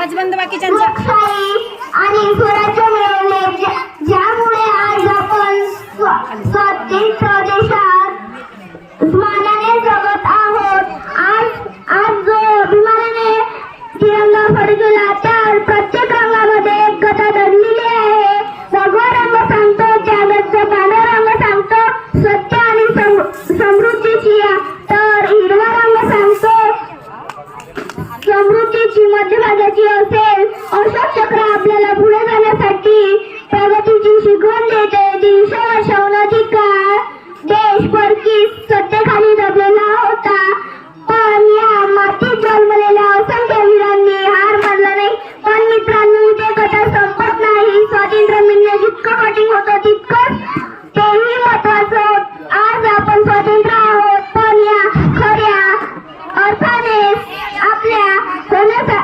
आवाज बंद बाकीच्यांचा. आणि स्वराज्य मिळवले, ज्यामुळे आज आपण स्वतंत्र देशात मानाने जगत आहोत. आज जो अभिमानाने तिरंगा फडकवला त्या प्रत्येक रंगामध्ये एकता दडलेली आहे. भगवा रंग सांगतो त्यागचा, पांढरा रंग सांगतो सत्य आणि समृद्धीची, तर हिरवा रंग सांगतो समृद्धीची मध्यभागाची असेल. अशोक चक्र आपल्याला पुढे जाण्यासाठी प्रगतीची शिकवण देते. दिवसेवर्षे अनधिक काळ देश परकी सत्तेखाली दबलेला होता, पण या मातीत जन्मलेल्या असंख्य वीरांनी हार मानला नाही. पण मित्रांनो, इथे कथा संपत नाही. स्वातंत्र्य मिळणे जितकं कठीण होतं तितकंच तेही महत्वाचं. आज आपण स्वतंत्र आहोत, पण या खऱ्या अर्थाने आपल्या होण्यासाठी